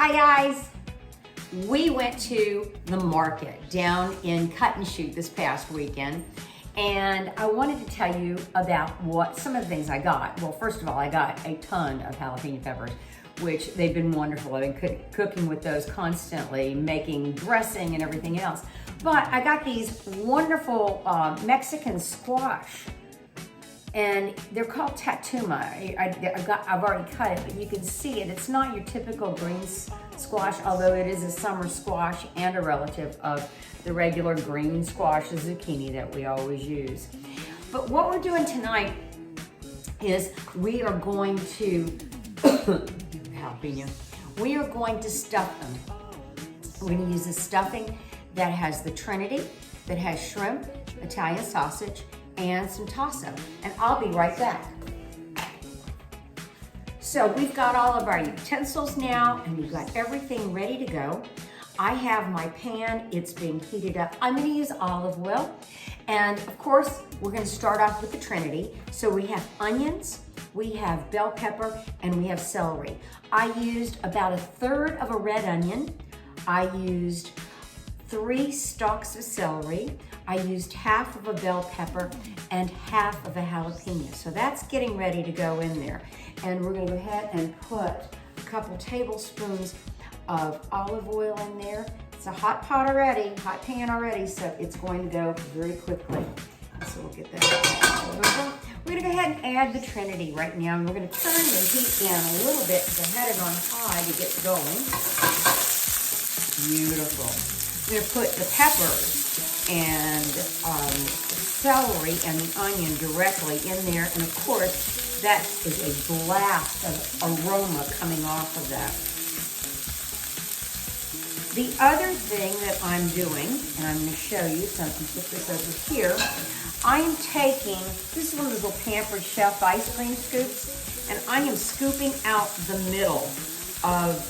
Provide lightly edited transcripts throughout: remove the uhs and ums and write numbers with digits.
Hi guys! We went to the market down in Cut and Shoot this past weekend, and I wanted to tell you about some of the things I got. Well, first of all, I got a ton of jalapeno peppers, which they've been wonderful. I've been cooking with those constantly, making dressing and everything else. But I got these wonderful Mexican squash, and they're called tatuma. I've already cut it, but you can see it. It's not your typical green squash, although it is a summer squash and a relative of the regular green squash, the zucchini that we always use. But what we're doing tonight is we are going to jalapeno. We are going to stuff them. We're going to use a stuffing that has the Trinity, that has shrimp, Italian sausage, and some Tasso. And I'll be right back. So we've got all of our utensils now, and we've got everything ready to go. I have my pan, it's being heated up. I'm gonna use olive oil. And of course, we're gonna start off with the Trinity. So we have onions, we have bell pepper, and we have celery. I used about 1/3 of a red onion. I used 3 stalks of celery. I used 1/2 of a bell pepper and 1/2 of a jalapeno. So that's getting ready to go in there. And we're gonna go ahead and put a couple tablespoons of olive oil in there. It's a hot pot already, hot pan already, so it's going to go very quickly. So we'll get that over. We're gonna go ahead and add the Trinity right now, and we're gonna turn the heat down a little bit because I had it on high to get going. Beautiful. We're gonna put the peppers and celery and the onion directly in there, and of course that is a blast of aroma coming off of that. The other thing that I'm doing, and I'm going to show you, so I can put this over here, I am taking, this is one of those little Pampered Chef ice cream scoops, and I am scooping out the middle of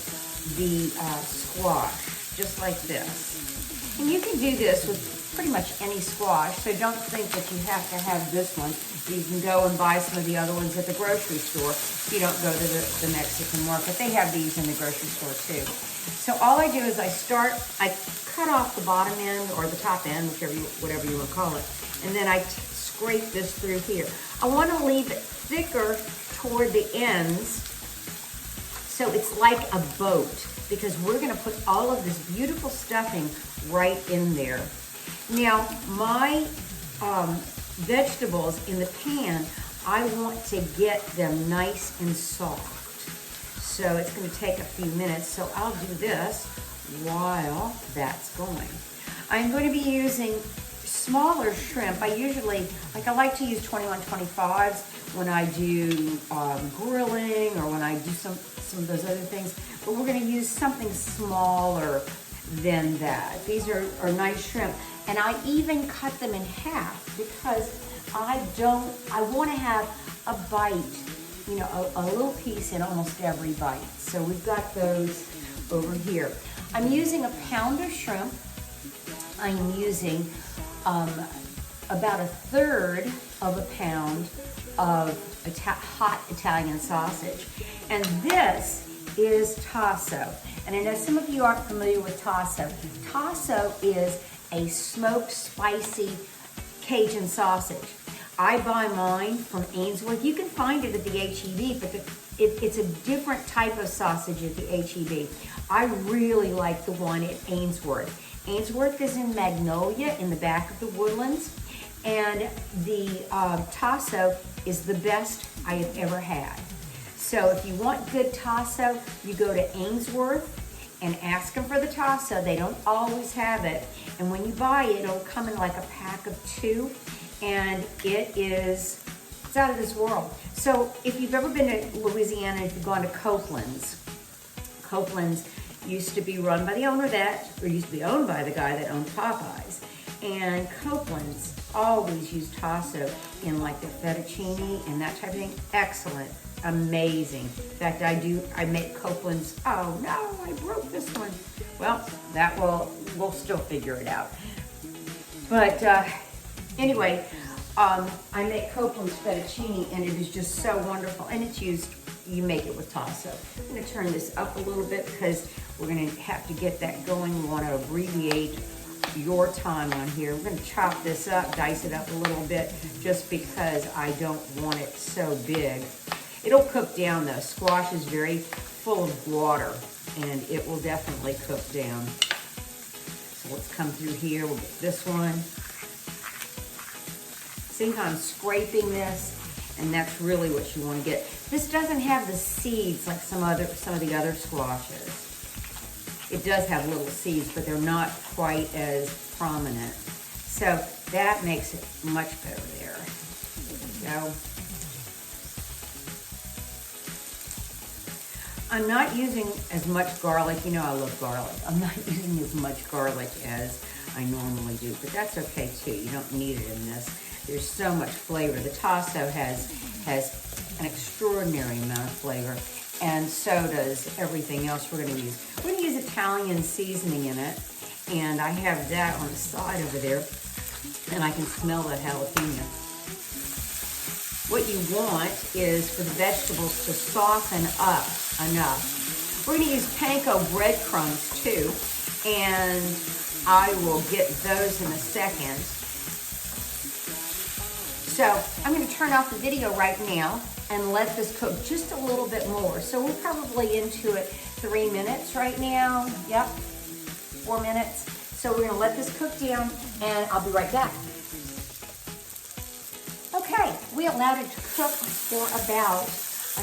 the squash, just like this. And you can do this with pretty much any squash, so don't think that you have to have this one. You can go and buy some of the other ones at the grocery store if you don't go to the Mexican market. They have these in the grocery store too. So all I do is I cut off the bottom end or the top end, whatever you want to call it, and then I scrape this through here. I want to leave it thicker toward the ends so it's like a boat, because we're going to put all of this beautiful stuffing right in there. Now, my vegetables in the pan, I want to get them nice and soft. So it's going to take a few minutes, so I'll do this while that's going. I'm going to be using smaller shrimp. I like to use 2125s when I do grilling or when I do some of those other things, but we're going to use something smaller than that. These are nice shrimp, and I even cut them in half because I want to have a bite, a little piece in almost every bite. So we've got those over here. I'm using a pound of shrimp. I'm using about 1/3 of a pound of hot Italian sausage. And this is Tasso. And I know some of you aren't familiar with Tasso. Tasso is a smoked, spicy Cajun sausage. I buy mine from Ainsworth. You can find it at the H-E-B, but it's a different type of sausage at the H-E-B. I really like the one at Ainsworth. Ainsworth is in Magnolia in the back of the Woodlands, and the Tasso is the best I have ever had. So if you want good Tasso, you go to Ainsworth and ask them for the Tasso. They don't always have it. And when you buy it, it'll come in like a pack of 2, and it's out of this world. So if you've ever been to Louisiana, if you've gone to Copeland's used to be run by the owner used to be owned by the guy that owned Popeyes. And Copeland's always used Tasso in like the fettuccine and that type of thing. Excellent, amazing. In fact, I make Copeland's, oh no, I broke this one. Well, we'll still figure it out. But anyway, I make Copeland's fettuccine, and it is just so wonderful. And it's used you make it with Tasso. I'm gonna turn this up a little bit because we're gonna have to get that going. We wanna abbreviate your time on here. We're gonna chop this up, dice it up a little bit, just because I don't want it so big. It'll cook down though. Squash is very full of water, and it will definitely cook down. So let's come through here. We'll get this one. See how I'm scraping this? And that's really what you want to get. This doesn't have the seeds like some of the other squashes. It does have little seeds, but they're not quite as prominent. So that makes it much better there. There we go. I'm not using as much garlic. You know I love garlic. I'm not using as much garlic as I normally do, but that's okay too. You don't need it in this. There's so much flavor. The Tasso has an extraordinary amount of flavor, and so does everything else we're gonna use. We're gonna use Italian seasoning in it, and I have that on the side over there, and I can smell that jalapeno. What you want is for the vegetables to soften up enough. We're gonna use panko breadcrumbs too, and I will get those in a second. So I'm gonna turn off the video right now and let this cook just a little bit more. So we're probably into it 3 minutes right now. Yep, 4 minutes. So we're gonna let this cook down, and I'll be right back. Okay, we allowed it to cook for about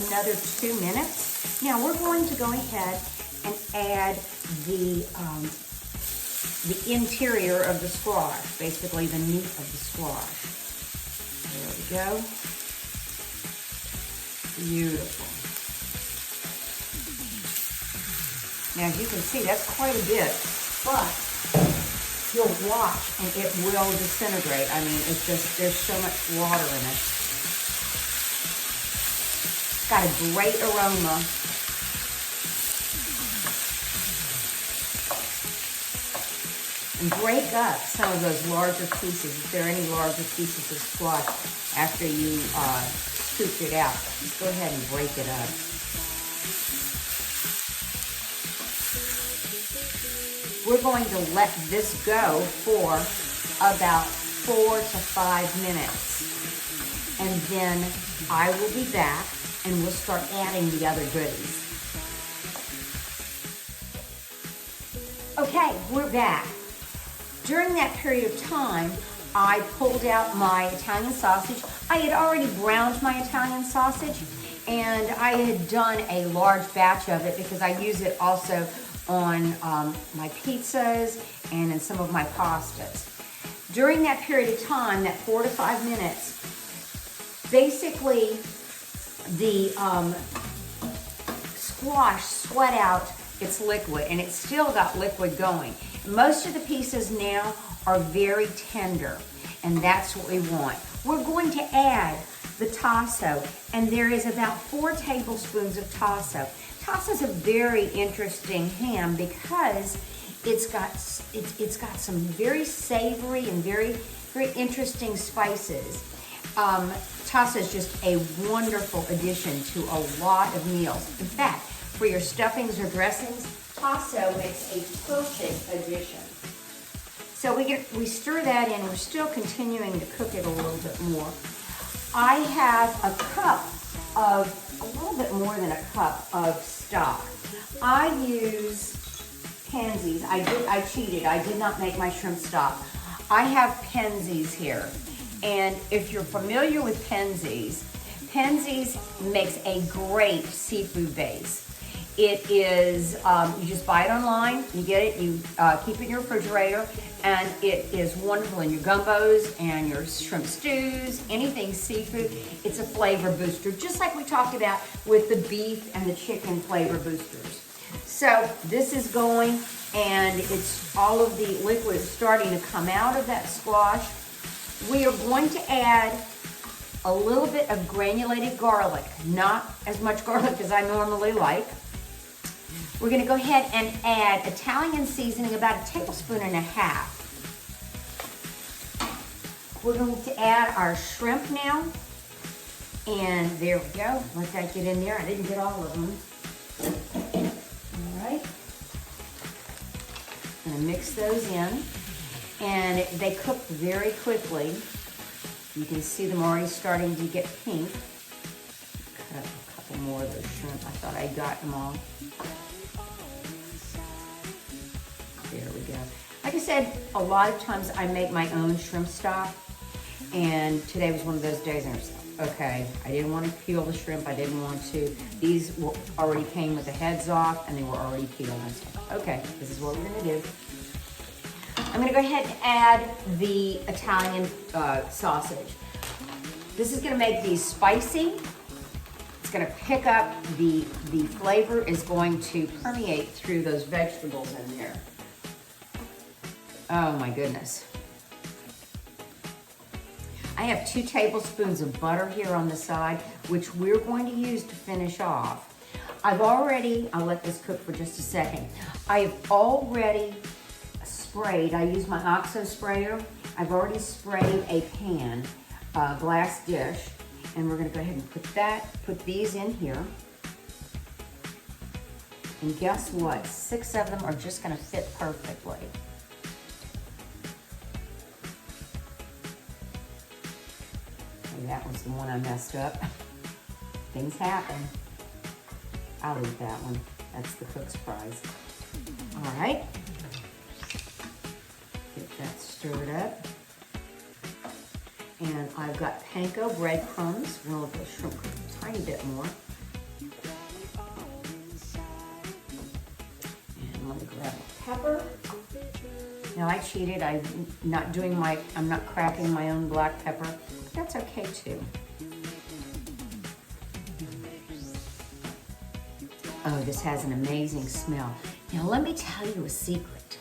another 2 minutes. Now we're going to go ahead and add the interior of the squash, basically the meat of the squash. There we go. Beautiful. Now as you can see, that's quite a bit, but you'll watch and it will disintegrate. I mean, it's just, there's so much water in it. It's got a great aroma. And break up some of those larger pieces, if there are any larger pieces of squash after you scooped it out. Just go ahead and break it up. We're going to let this go for about 4 to 5 minutes. And then I will be back and we'll start adding the other goodies. Okay, we're back. During that period of time, I pulled out my Italian sausage. I had already browned my Italian sausage, and I had done a large batch of it because I use it also on my pizzas and in some of my pastas. During that period of time, that 4 to 5 minutes, basically the squash sweat out its liquid, and it's still got liquid going. Most of the pieces now are very tender, and that's what we want. We're going to add the Tasso, and there is about 4 tablespoons of Tasso. Tasso is a very interesting ham because it's got some very savory and very interesting spices. Tasso is just a wonderful addition to a lot of meals. In fact, for your stuffings or dressings, Tasso makes a perfect addition. So we stir that in. We're still continuing to cook it a little bit more. I have a little bit more than a cup of stock. I use Penzeys. I cheated. I did not make my shrimp stock. I have Penzeys here. And if you're familiar with Penzeys, Penzeys makes a great seafood base. It is, you just buy it online, you get it, you keep it in your refrigerator, and it is wonderful in your gumbos and your shrimp stews, anything seafood. It's a flavor booster, just like we talked about with the beef and the chicken flavor boosters. So this is going, and it's all of the liquid is starting to come out of that squash. We are going to add a little bit of granulated garlic, not as much garlic as I normally like. We're gonna go ahead and add Italian seasoning, about 1.5 tablespoons. We're going to add our shrimp now. And there we go. Let that get in there. I didn't get all of them. All right. I'm gonna mix those in. And they cook very quickly. You can see them already starting to get pink. Cut up a couple more of those shrimp. I thought I got them all. There we go. Like I said, a lot of times I make my own shrimp stock. And today was one of those days, and I was like, okay, I didn't want to peel the shrimp. I didn't want to. These already came with the heads off, and they were already peeled. And stuff. Okay, this is what we're going to do. I'm going to go ahead and add the Italian sausage. This is going to make these spicy. It's going to pick up the flavor is going to permeate through those vegetables in there. Oh my goodness. I have 2 tablespoons of butter here on the side, which we're going to use to finish off. I'll let this cook for just a second. I've already sprayed, I use my OXO sprayer. I've already sprayed a pan, glass dish, and we're gonna go ahead and put these in here. And guess what? 6 of them are just gonna fit perfectly. That was the one I messed up. Things happen. I'll eat that one. That's the cook's prize. All right. Get that stirred up. And I've got panko breadcrumbs. I'm gonna let the shrimp cook a tiny bit more. And let me grab a pepper. Now I cheated. I'm not cracking my own black pepper. That's okay too. Oh, this has an amazing smell. Now let me tell you a secret.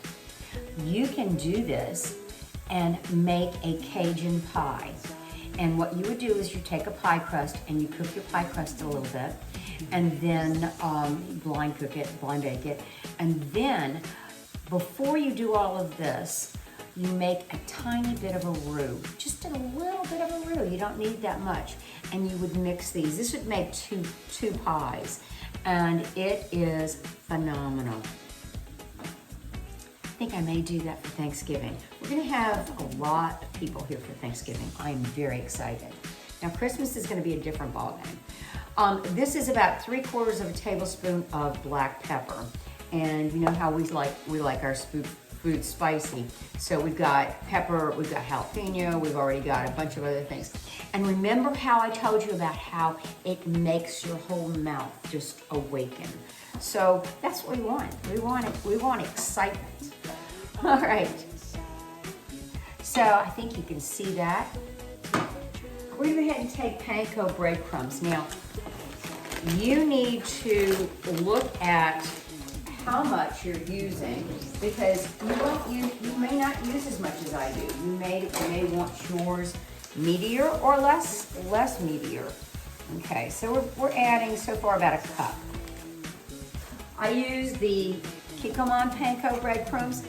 You can do this and make a Cajun pie. And what you would do is you take a pie crust and you cook your pie crust a little bit, and then blind bake it, and then before you do all of this, you make a tiny bit of a roux, just a little bit of a roux. You don't need that much. And you would mix these. This would make two pies, and it is phenomenal. I think I may do that for Thanksgiving. We're gonna have a lot of people here for Thanksgiving. I'm very excited. Now Christmas is gonna be a different ballgame. This is about 3/4 of a tablespoon of black pepper. And you know how we like our food spicy. So we've got pepper, we've got jalapeno, we've already got a bunch of other things. And remember how I told you about how it makes your whole mouth just awaken. So that's what we want. We want excitement. All right. So I think you can see that. We're gonna go ahead and take panko breadcrumbs. Now, you need to look at how much you're using, because you may not use as much as I do. You may want yours meatier or less meatier. Okay, so we're adding so far about a cup. I use the Kikkoman panko breadcrumbs.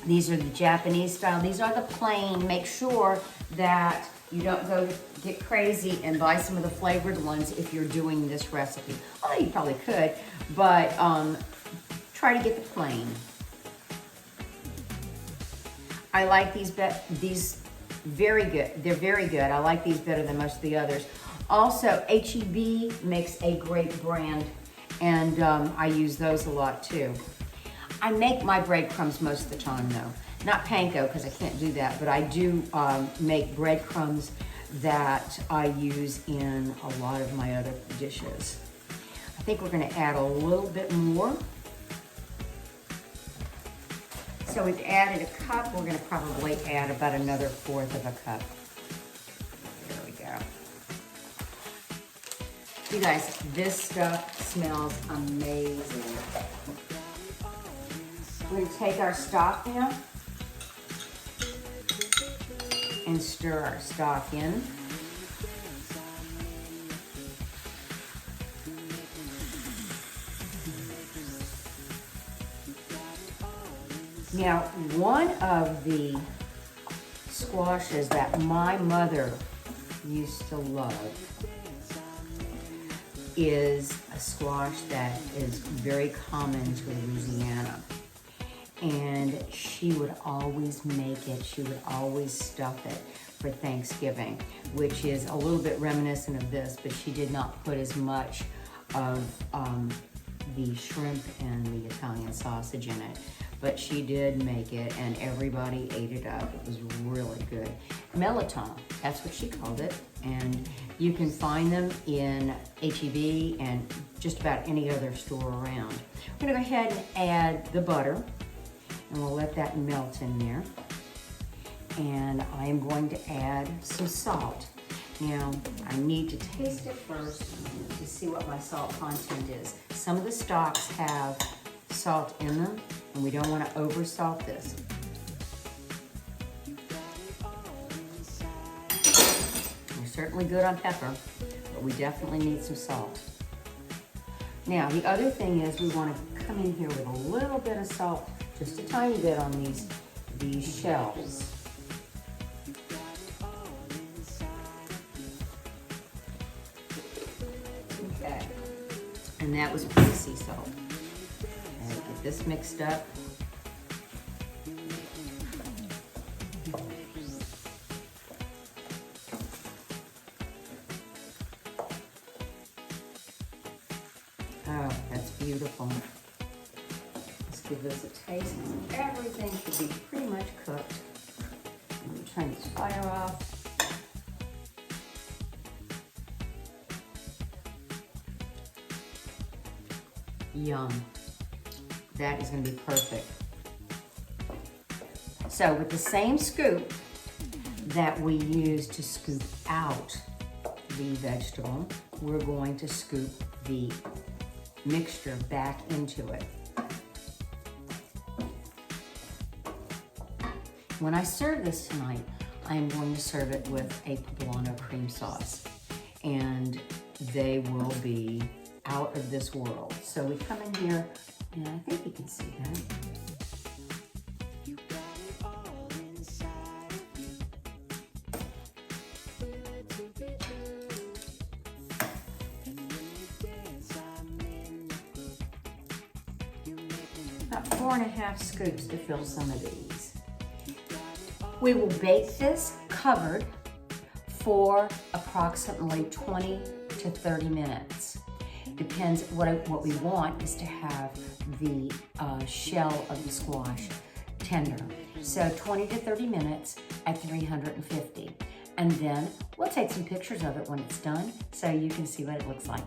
These are the Japanese style. These are the plain. Make sure that you don't get crazy and buy some of the flavored ones if you're doing this recipe. Although you probably could, but try to get the plain. I like these very good. They're very good. I like these better than most of the others. Also, H-E-B makes a great brand, and I use those a lot too. I make my breadcrumbs most of the time though. Not panko, because I can't do that, but I do make breadcrumbs that I use in a lot of my other dishes. I think we're gonna add a little bit more. So we've added a cup. We're gonna probably add about another 1/4 of a cup. There we go. You guys, this stuff smells amazing. We're gonna take our stock now and stir our stock in. Now, one of the squashes that my mother used to love is a squash that is very common to Louisiana. And she would always make it, she would always stuff it for Thanksgiving, which is a little bit reminiscent of this, but she did not put as much of the shrimp and the Italian sausage in it. But she did make it, and everybody ate it up. It was really good. Melitone, that's what she called it. And you can find them in H-E-B and just about any other store around. We're gonna go ahead and add the butter, and we'll let that melt in there. And I'm going to add some salt. Now, I need to taste it first to see what my salt content is. Some of the stocks have salt in them, and we don't want to over salt this. We're certainly good on pepper, but we definitely need some salt. Now, the other thing is we want to come in here with a little bit of salt, just a tiny bit on these shells. Okay, and that was pretty sea salt. Get this mixed up. Oh, that's beautiful. Let's give this a taste. Everything should be pretty much cooked. I'm going to turn this fire off. Yum. That is going to be perfect. So with the same scoop that we use to scoop out the vegetable, we're going to scoop the mixture back into it. When I serve this tonight, I am going to serve it with a poblano cream sauce, and they will be out of this world. So we come in here, and I think you can see that. About 4.5 scoops to fill some of these. We will bake this covered for approximately 20 to 30 minutes. Depends, what we want is to have the shell of the squash tender. So 20 to 30 minutes at 350. And then we'll take some pictures of it when it's done so you can see what it looks like.